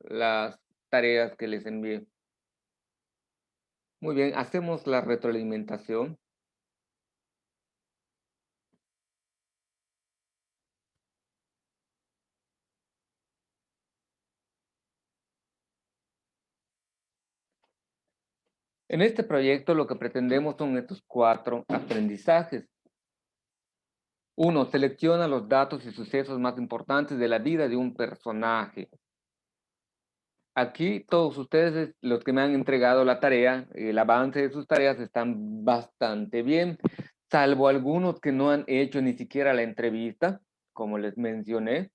las tareas que les envié. Muy bien, hacemos la retroalimentación. En este proyecto lo que pretendemos son estos 4 aprendizajes. 1. Selecciona los datos y sucesos más importantes de la vida de un personaje. Aquí todos ustedes, los que me han entregado la tarea, el avance de sus tareas están bastante bien, salvo algunos que no han hecho ni siquiera la entrevista, como les mencioné,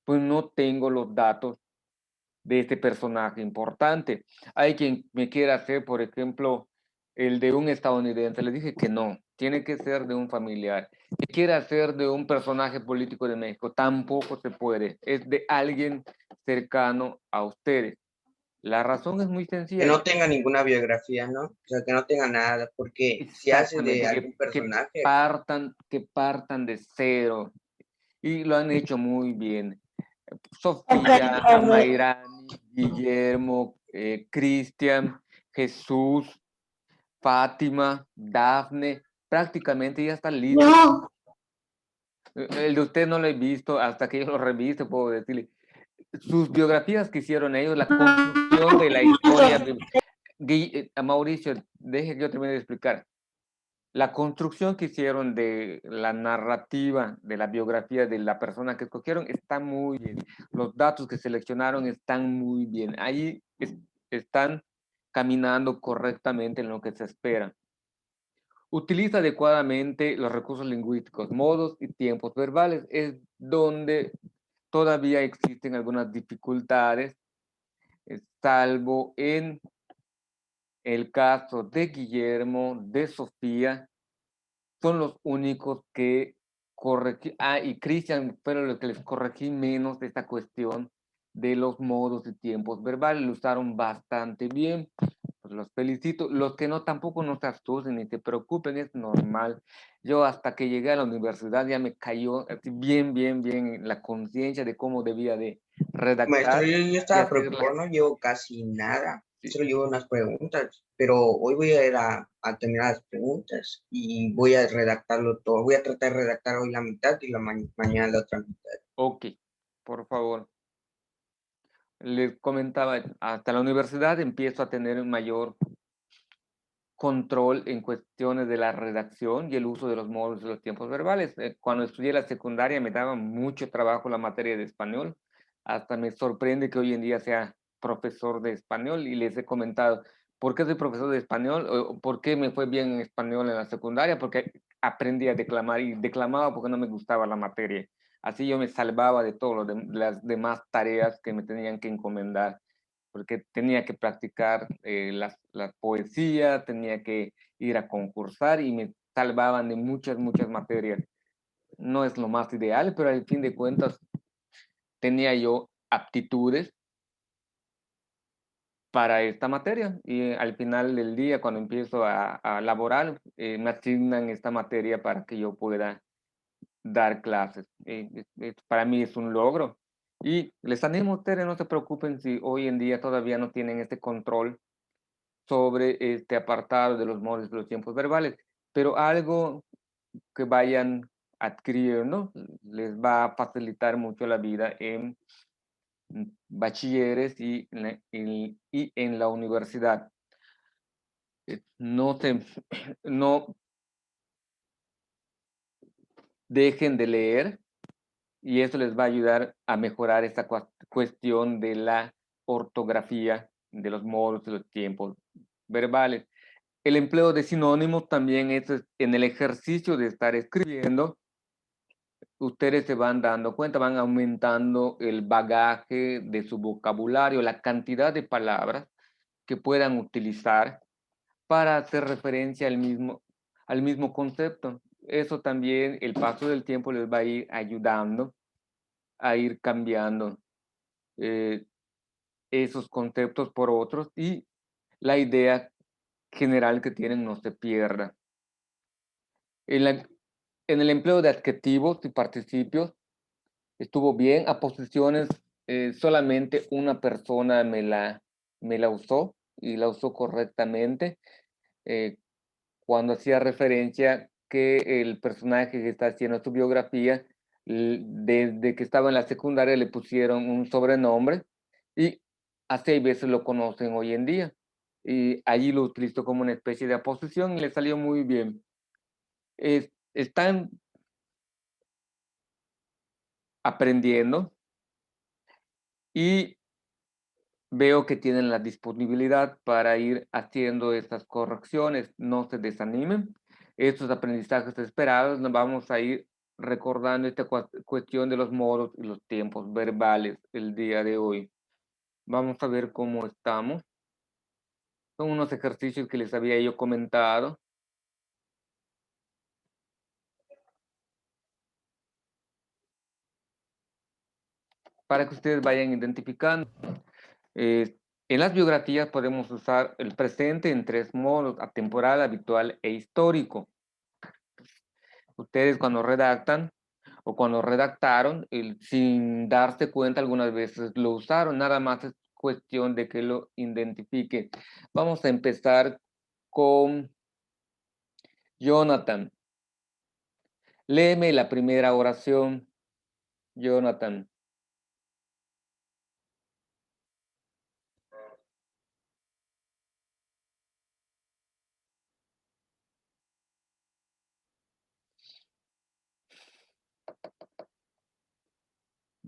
pues no tengo los datos de este personaje importante. Hay quien me quiera hacer, por ejemplo, el de un estadounidense. Les dije que no, tiene que ser de un familiar. Que quiera hacer de un personaje político de México, tampoco se puede. Es de alguien cercano a ustedes. La razón es muy Que sencilla. no tenga ninguna biografía, ¿no? O sea, que no tenga nada, porque si hace de Exactamente, algún personaje, que partan de cero. Y lo han hecho muy bien. Ok, Sofía, Amairani, Guillermo, Cristian, Jesús, Fátima, Dafne, prácticamente ya está listo. no. El de usted no lo he visto, hasta que yo lo revise puedo decirle. Sus biografías que hicieron ellos, la construcción de la historia. Mauricio, deje que yo termine de explicar. La construcción que hicieron de la narrativa, de la biografía de la persona que escogieron, está muy bien. Los datos que seleccionaron están muy bien. Ahí están caminando correctamente en lo que se espera. Utiliza adecuadamente los recursos lingüísticos, modos y tiempos verbales. Es donde todavía existen algunas dificultades, salvo en el caso de Guillermo, de Sofía, son los únicos que corregí. Y Cristian fueron los que les corregí menos de esta cuestión de los modos y tiempos verbales. Lo usaron bastante bien. Pues los felicito. Los que no, tampoco no se asusten ni se preocupen, es normal. Yo hasta que llegué a la universidad ya me cayó así bien la conciencia de cómo debía de maestro, redactar yo y estaba hacerla. preocupado, no llevo casi nada, Sí, solo llevo unas preguntas, pero hoy voy a ir a terminar las preguntas y voy a redactarlo todo. Voy a tratar de redactar hoy la mitad y mañana la otra mitad. ok, por favor. Les comentaba, hasta la universidad empiezo a tener un mayor control en cuestiones de la redacción y el uso de los modos de los tiempos verbales. Cuando estudié la secundaria me daba mucho trabajo la materia de español. Hasta me sorprende que hoy en día sea profesor de español y les he comentado, ¿por qué soy profesor de español? O ¿por qué me fue bien en español en la secundaria? Porque aprendí a declamar y declamaba porque no me gustaba la materia. Así yo me salvaba de todas las demás tareas que me tenían que encomendar porque tenía que practicar la poesía, tenía que ir a concursar y me salvaban de muchas materias. No es lo más ideal, pero al fin de cuentas tenía yo aptitudes para esta materia y al final del día, cuando empiezo a laborar, me asignan esta materia para que yo pueda dar clases. Para mí es un logro. Y les animo a ustedes, no se preocupen si hoy en día todavía no tienen este control sobre este apartado de los modos de los tiempos verbales, pero algo que vayan adquiriendo les va a facilitar mucho la vida en bachilleres y en la universidad. No, no dejen de leer y eso les va a ayudar a mejorar esta cuestión de la ortografía, de los modos de los tiempos verbales. El empleo de sinónimos también es en el ejercicio de estar escribiendo, ustedes se van dando cuenta, van aumentando el bagaje de su vocabulario, la cantidad de palabras que puedan utilizar para hacer referencia al mismo concepto. Eso también, el paso del tiempo les va a ir ayudando a ir cambiando eh, esos conceptos por otros y la idea general que tienen no se pierda. En, en el empleo de adjetivos y participios estuvo bien, a posiciones solamente una persona me la usó y la usó correctamente cuando hacía referencia que el personaje que está haciendo su biografía, desde que estaba en la secundaria le pusieron un sobrenombre y a 6 veces lo conocen hoy en día. Y allí lo utilizó como una especie de aposición y le salió muy bien. Están aprendiendo y veo que tienen la disponibilidad para ir haciendo estas correcciones. No se desanimen. Estos aprendizajes esperados nos vamos a ir recordando esta cuestión de los modos y los tiempos verbales el día de hoy. Vamos a ver cómo estamos. Son unos ejercicios que les había yo comentado. Para que ustedes vayan identificando. En las biografías podemos usar el presente en 3 modos: atemporal, habitual e histórico. Ustedes cuando redactan o cuando redactaron, sin darse cuenta, algunas veces lo usaron, nada más es cuestión de que lo identifiquen. Vamos a empezar con Jonathan. Léeme la primera oración, Jonathan.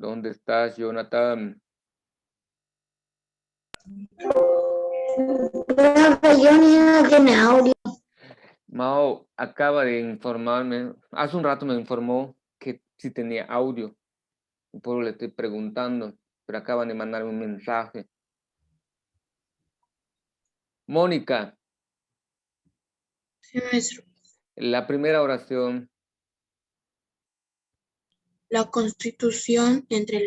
¿Dónde estás, Jonathan? Yo no tiene audio. Mao acaba de informarme, hace un rato me informó que sí tenía audio, por eso le estoy preguntando, pero acaban de mandarme un mensaje. Mónica, Sí, maestro. la primera oración. La Constitución entre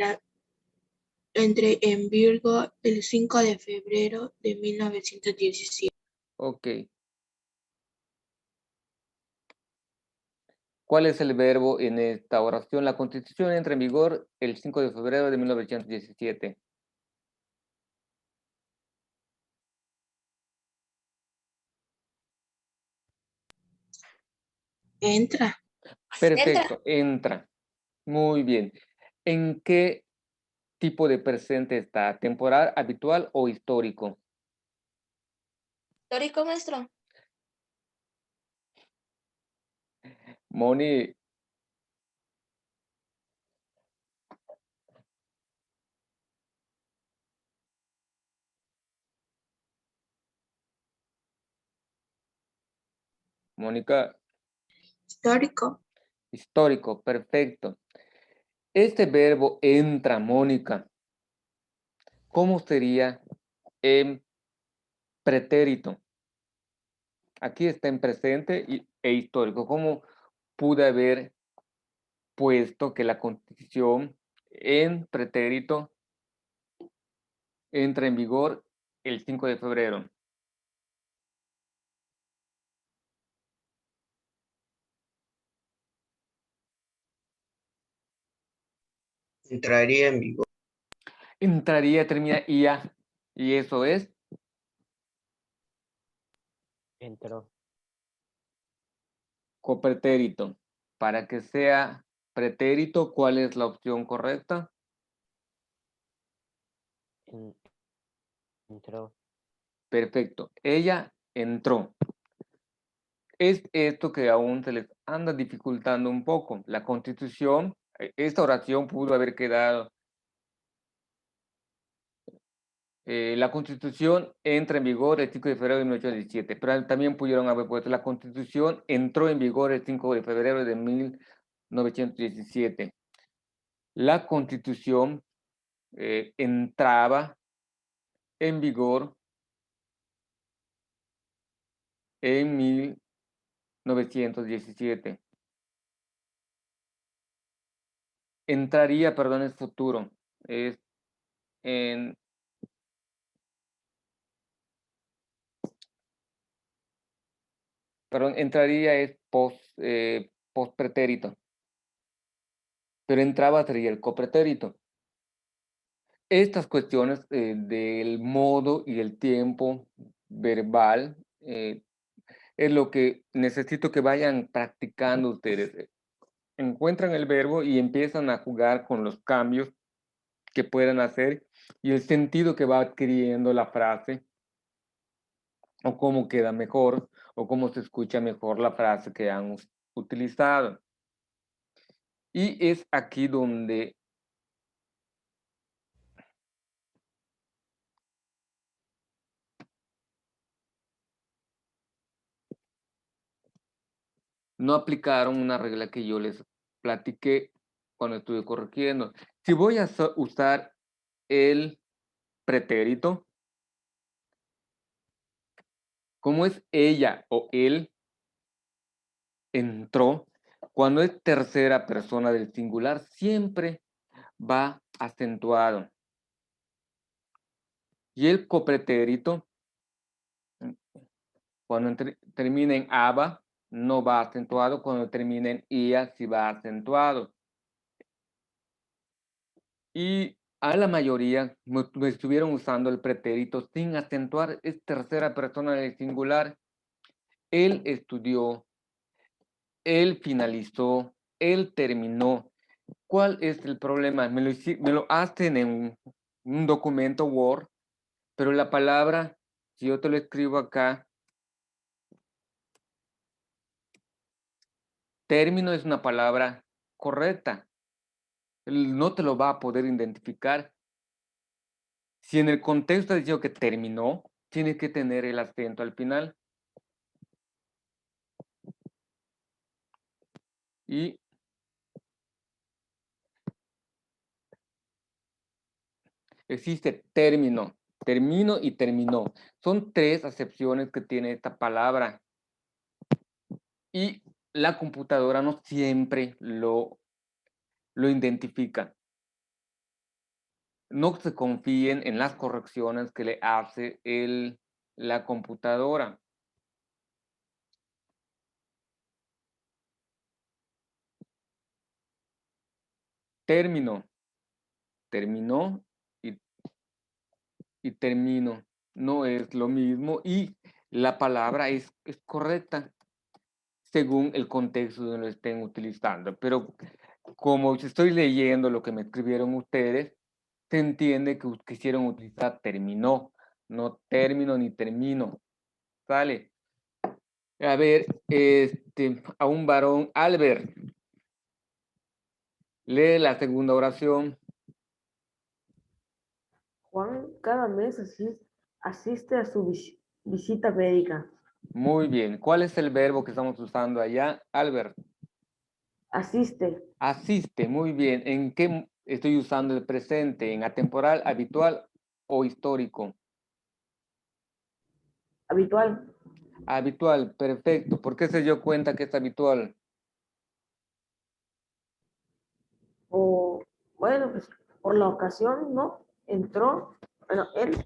en Virgo el 5 de febrero de 1917. Ok. ¿Cuál es el verbo en esta oración? La Constitución entra en vigor el 5 de febrero de 1917. Entra. Perfecto, entra. Muy bien. ¿En qué tipo de presente está? ¿Temporal, habitual o histórico? Histórico, maestro. Moni, Mónica, Histórico. histórico, perfecto. Este verbo entra, Mónica, ¿cómo sería en pretérito? Aquí está en presente e histórico. ¿Cómo pude haber puesto que la Constitución en pretérito entra en vigor el 5 de febrero? Entraría en vigor. Entraría, termina IA, y eso es Entró. copretérito. Para que sea pretérito, ¿cuál es la opción correcta? Entró. Perfecto. Ella entró. Es esto que aún se les anda dificultando un poco. La Constitución, esta oración pudo haber quedado. La Constitución entra en vigor el 5 de febrero de 1817, pero también pudieron haber puesto la Constitución entró en vigor el 5 de febrero de 1917. La Constitución entraba en vigor en 1917. Entraría, perdón, es futuro. Es en, perdón, entraría es post pretérito. Pero entraba sería el copretérito. estas cuestiones del modo y el tiempo verbal es lo que necesito que vayan practicando ustedes. Encuentran el verbo y empiezan a jugar con los cambios que puedan hacer y el sentido que va adquiriendo la frase, o cómo queda mejor, o cómo se escucha mejor la frase que han utilizado. Y es aquí donde no aplicaron una regla que yo les platiqué cuando estuve corrigiendo. Si voy a usar el pretérito, como es ella o él entró, cuando es tercera persona del singular, siempre va acentuado. Y el copretérito, cuando termina en aba, no va acentuado. Cuando termina en ia, sí va acentuado. Y a la mayoría me estuvieron usando el pretérito sin acentuar. Es tercera persona del singular. Él estudió, él finalizó, él terminó. ¿Cuál es el problema? Me lo hacen en un documento Word, pero la palabra, si yo te lo escribo acá, término es una palabra correcta. Él no te lo va a poder identificar. Si en el contexto ha dicho que terminó, tiene que tener el acento al final. Y existe término, termino y terminó. Son tres acepciones que tiene esta palabra. Y la computadora no siempre lo identifica. No se confíen en las correcciones que le hace la computadora. Término, terminó y termino. No es lo mismo y la palabra es correcta según el contexto donde lo estén utilizando. Pero como estoy leyendo lo que me escribieron ustedes, se entiende que quisieron utilizar terminó, no término ni termino. ¿Sale? A ver, a un varón, Albert, lee la segunda oración. Juan cada mes asiste a su visita médica. Muy bien. ¿Cuál es el verbo que estamos usando allá, Albert? Asiste, Asiste, muy bien. ¿En qué estoy usando el presente? ¿En atemporal, habitual o histórico? habitual. Habitual, perfecto. ¿Por qué se dio cuenta que es habitual? O, bueno, pues por la ocasión, ¿no? Entró, bueno, él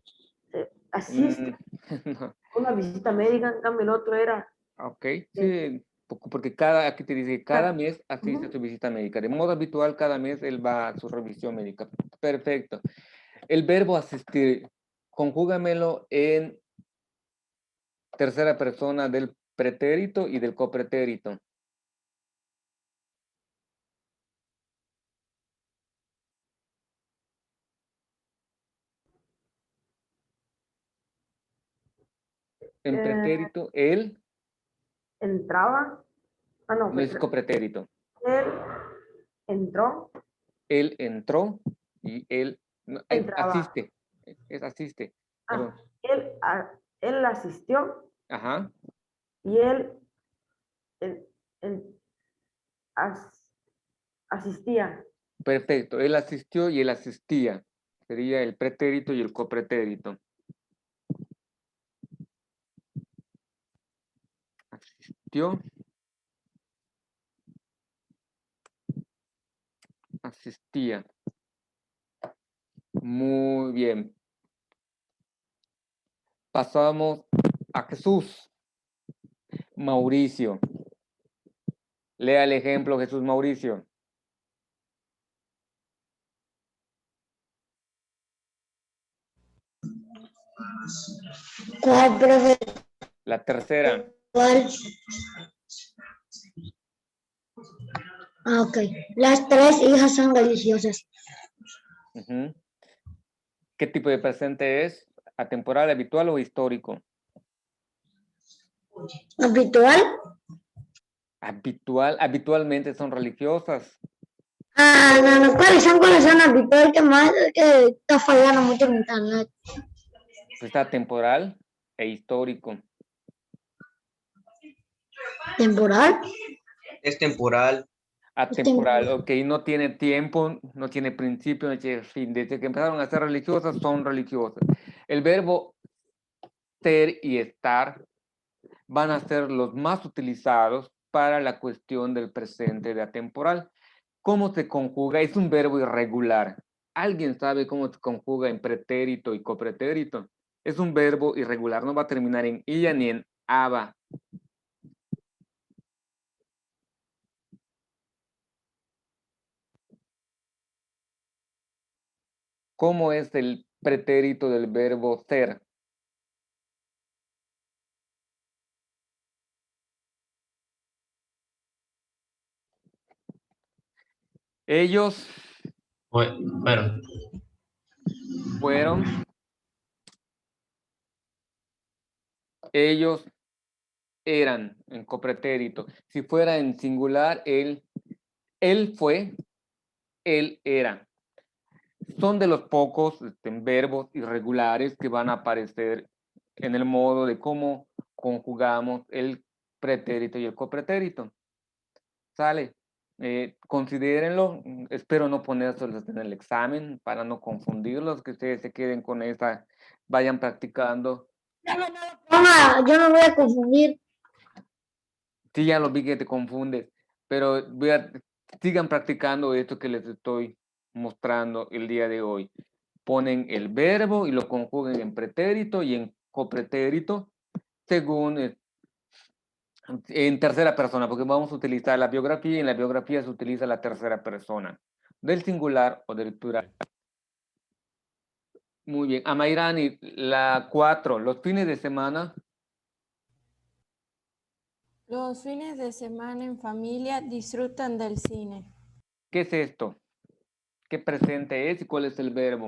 asiste No, a una visita médica, en cambio el otro era... ok, eh, sí, porque aquí te dice, cada mes asiste a su visita médica. De modo habitual, cada mes él va a su revisión médica. Perfecto. El verbo asistir, conjúgamelo en tercera persona del pretérito y del copretérito. En eh, pretérito, él entraba, no, no es copretérito. él entró, Él entró y él no, entraba. asiste. Es asiste. Ah, Perdón. él asistió Ajá. y él, él as- asistía. Perfecto. Él asistió y él asistía. Sería el pretérito y el copretérito. Asistió. Asistía. Muy bien. Pasamos a Jesús. Mauricio. Lea el ejemplo, Jesús Mauricio. ¿Cuál, profe? La tercera. ¿Cuál? Ah, ok. Las tres hijas son religiosas. Ujú. ¿Qué tipo de presente es? ¿Atemporal, habitual o histórico? ¿Habitual? Habitual, habitualmente son religiosas. Ah, no, no. ¿Cuáles son habitual? Que más que está fallando mucho en internet. Pues está atemporal e histórico. ¿Temporal? Es temporal. Atemporal, ok, no tiene tiempo, no tiene principio, no tiene fin. Desde que empezaron a ser religiosas, son religiosas. El verbo ser y estar van a ser los más utilizados para la cuestión del presente de atemporal. ¿Cómo se conjuga? Es un verbo irregular. ¿Alguien sabe cómo se conjuga en pretérito y copretérito? Es un verbo irregular, no va a terminar en illa ni en aba. ¿Cómo es el pretérito del verbo ser? Ellos Bueno, fueron, ellos eran en copretérito. Si fuera en singular, él fue, él era. Son de los pocos verbos irregulares que van a aparecer en el modo de cómo conjugamos el pretérito y el copretérito. ¿Sale? Considérenlo, espero no ponérselos en el examen para no confundirlos, que ustedes se queden con esa, vayan practicando. Yo no voy a confundir. Sí, ya lo vi que te confundes, pero sigan practicando esto que les estoy mostrando el día de hoy. Ponen el verbo y lo conjugan en pretérito y en copretérito según en tercera persona, porque vamos a utilizar la biografía y en la biografía se utiliza la tercera persona, del singular o del plural. Muy bien. Amairani, la 4, los fines de semana. Los fines de semana en familia disfrutan del cine. ¿Qué es esto? ¿Qué presente es y cuál es el verbo?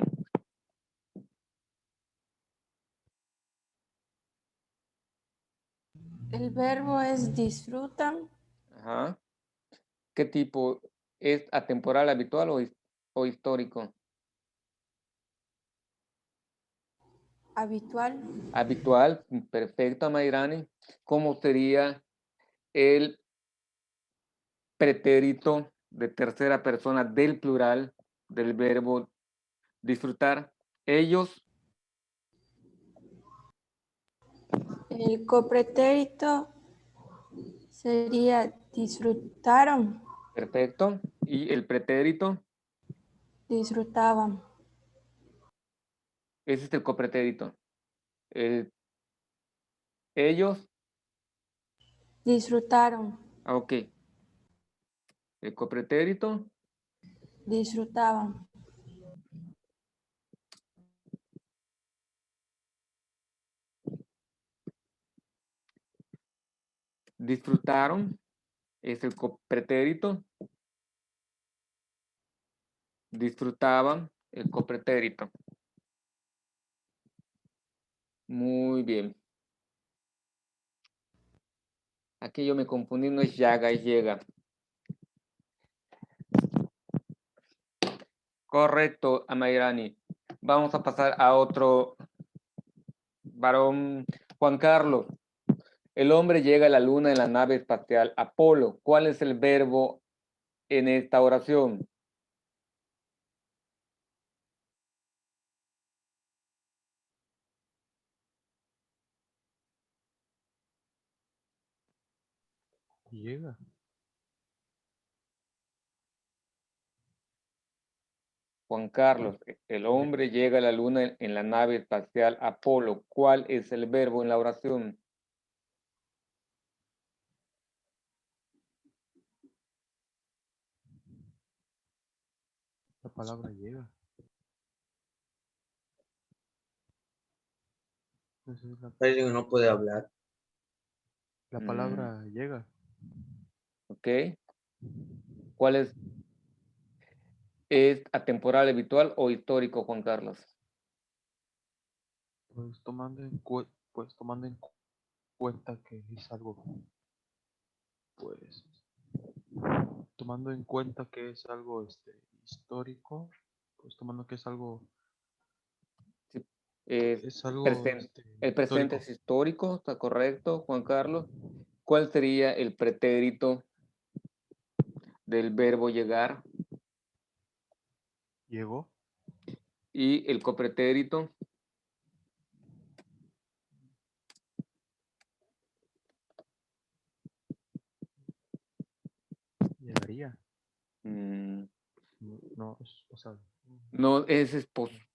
El verbo es disfrutan. Ajá. ¿Qué tipo? ¿Es atemporal, habitual o histórico? Habitual. Habitual, perfecto, Amairani. ¿Cómo sería el pretérito de tercera persona del plural del verbo disfrutar? Ellos, El copretérito sería disfrutaron, perfecto. Y el pretérito, disfrutaban. ese es el copretérito. El- ellos, Disfrutaron, ok. El copretérito, disfrutaban. disfrutaron, es el copretérito. Disfrutaban, el copretérito. Muy bien. Aquí yo me confundí, no es llaga, es llega. Correcto, Amairani. Vamos a pasar a otro varón. Juan Carlos, el hombre llega a la luna en la nave espacial Apolo. ¿Cuál es el verbo en esta oración? llega. Juan Carlos, el hombre llega a la luna en la nave espacial Apolo. ¿Cuál es el verbo en la oración? La palabra llega. Esa es Parece que no puede hablar. la palabra llega. ¿Ok? ¿Cuál es? ¿Es atemporal, habitual o histórico, Juan Carlos? Pues tomando en cuenta que es algo, pues, tomando en cuenta que es algo histórico, pues tomando que es algo, Sí, es es algo presente. El presente histórico. es histórico, ¿está correcto, Juan Carlos? ¿Cuál sería el pretérito del verbo llegar? Llegó, Y el copretérito. llegaría. mm, No, o sea, no, ese es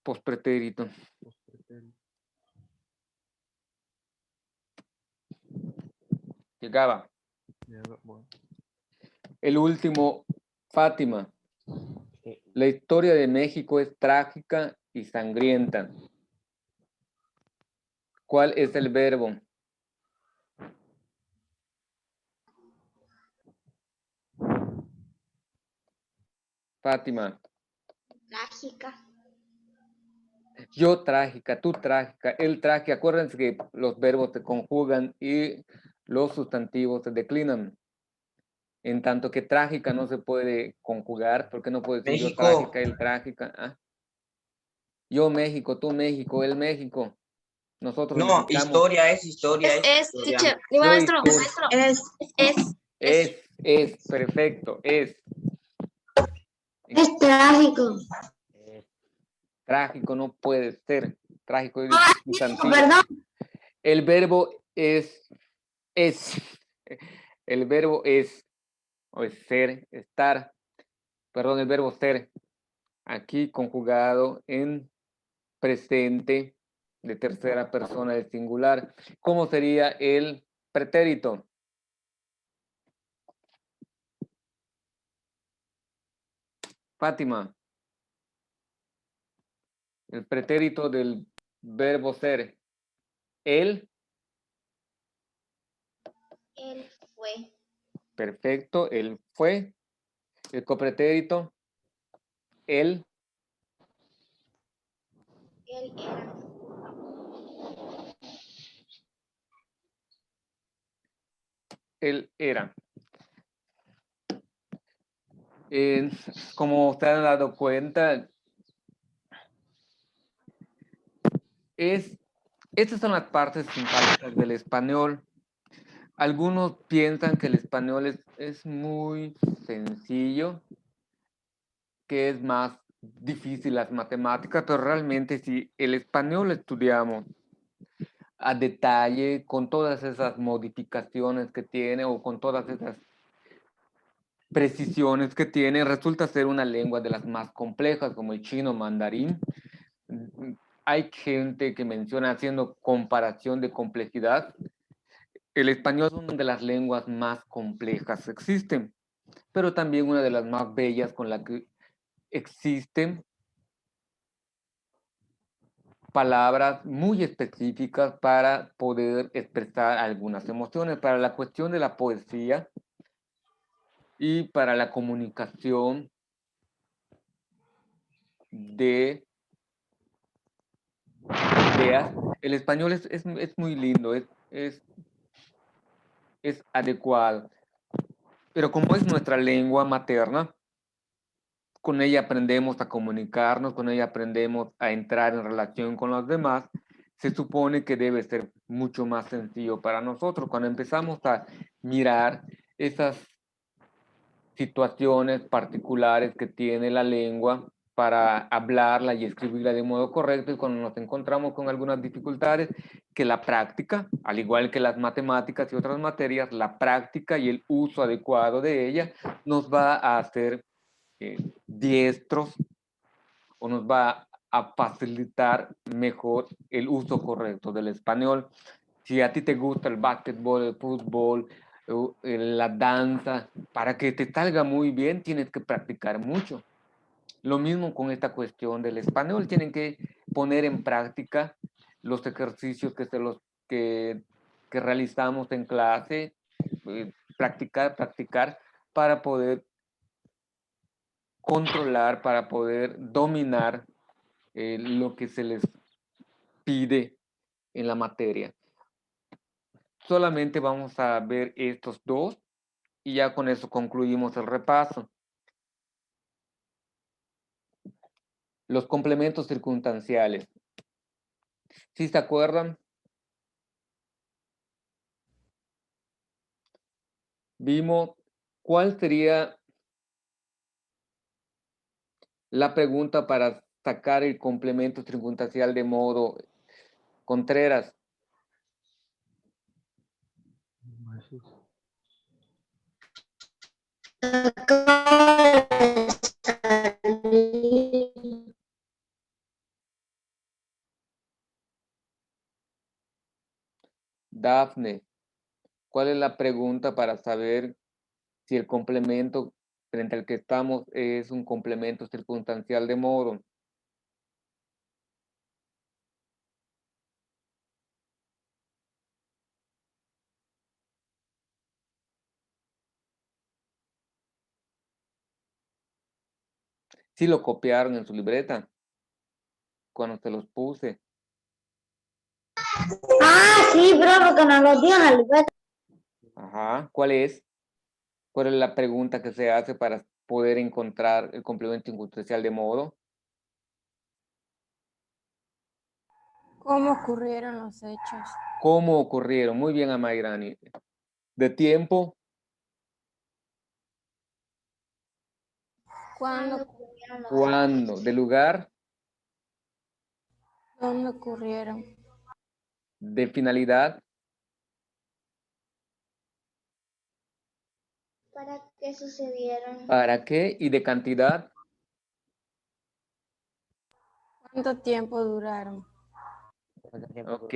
pospretérito. los pretéritos. Llegaba. Bueno, El último, Fátima. La historia de México es trágica y sangrienta. ¿Cuál es el verbo? Fátima. Trágica. Yo trágica, tú trágica, él trágica. Acuérdense que los verbos se conjugan y los sustantivos se declinan. En tanto que trágica no se puede conjugar, porque no puedo decir yo México. trágica, él trágica. ¿Ah? Yo México, tú México, él México. Nosotros No, mexicamos. historia es historia. Es, historia. teacher. Yo Maestro, historia. maestro. Es, perfecto, es. Es trágico. Trágico no puede ser. Trágico es sustantivo. Perdón. El verbo es. El verbo es, o es ser, estar. Perdón, el verbo ser. Aquí conjugado en presente de tercera persona del singular. ¿Cómo sería el pretérito? Fátima. El pretérito del verbo ser. Él. Él fue. Perfecto. Él fue. El copretérito. Él. Él era. Él era. Como se han dado cuenta, estas son las partes simpáticas del español. Algunos piensan que el español es muy sencillo, que es más difícil las matemáticas, pero realmente si el español lo estudiamos a detalle, con todas esas modificaciones que tiene o con todas esas precisiones que tiene, resulta ser una lengua de las más complejas, como el chino mandarín. Hay gente que menciona, haciendo comparación de complejidad, el español es una de las lenguas más complejas que existen, pero también una de las más bellas con la que existen palabras muy específicas para poder expresar algunas emociones, para la cuestión de la poesía y para la comunicación de ideas. El español es muy lindo, es adecuado, pero como es nuestra lengua materna, con ella aprendemos a comunicarnos, con ella aprendemos a entrar en relación con los demás, se supone que debe ser mucho más sencillo para nosotros. Cuando empezamos a mirar esas situaciones particulares que tiene la lengua para hablarla y escribirla de modo correcto, y cuando nos encontramos con algunas dificultades, que la práctica, al igual que las matemáticas y otras materias, la práctica y el uso adecuado de ella nos va a hacer diestros o nos va a facilitar mejor el uso correcto del español. Si a ti te gusta el básquetbol, el fútbol, la danza, para que te salga muy bien tienes que practicar mucho. Lo mismo con esta cuestión del español, tienen que poner en práctica los ejercicios que realizamos en clase, practicar para poder controlar, para poder dominar lo que se les pide en la materia. Solamente vamos a ver estos dos y ya con eso concluimos el repaso. Los complementos circunstanciales. ¿Sí se acuerdan? Vimos cuál sería la pregunta para sacar el complemento circunstancial de modo Contreras. Jesús. Dafne, ¿cuál es la pregunta para saber si el complemento frente al que estamos es un complemento circunstancial de modo? Sí lo copiaron en su libreta cuando se los puse. Ah, sí, bro, porque no lo dio en la libreta. Ajá. ¿Cuál es? ¿Cuál es la pregunta que se hace para poder encontrar el complemento circunstancial de modo? ¿Cómo ocurrieron los hechos? ¿Cómo ocurrieron? Muy bien, Amairani. ¿De tiempo? ¿Cuándo? ¿Cuándo? ¿De lugar? ¿Dónde ocurrieron? ¿De finalidad? ¿Para qué sucedieron? ¿Para qué? ¿Y de cantidad? ¿Cuánto tiempo duraron? Ok.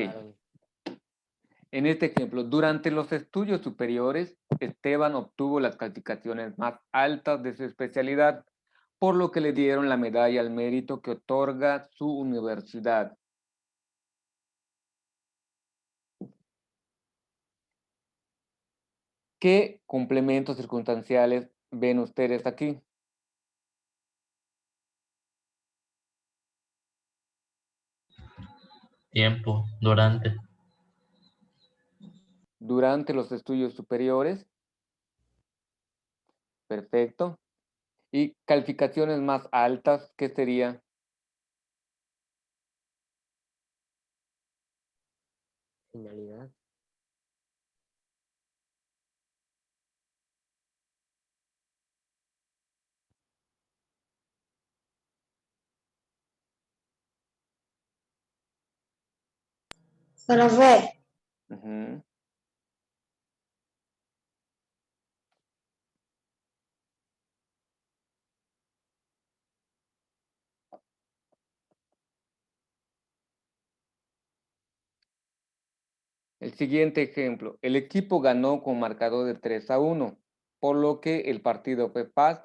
En este ejemplo, durante los estudios superiores, Esteban obtuvo las calificaciones más altas de su especialidad, por lo que le dieron la medalla al mérito que otorga su universidad. ¿Qué complementos circunstanciales ven ustedes aquí? Tiempo, durante. Durante los estudios superiores. Perfecto. ¿Y calificaciones más altas? ¿Qué sería? Finalidad. Para ver. Ujú. El siguiente ejemplo. El equipo ganó con marcador de 3-1, por lo que el partido fue fácil.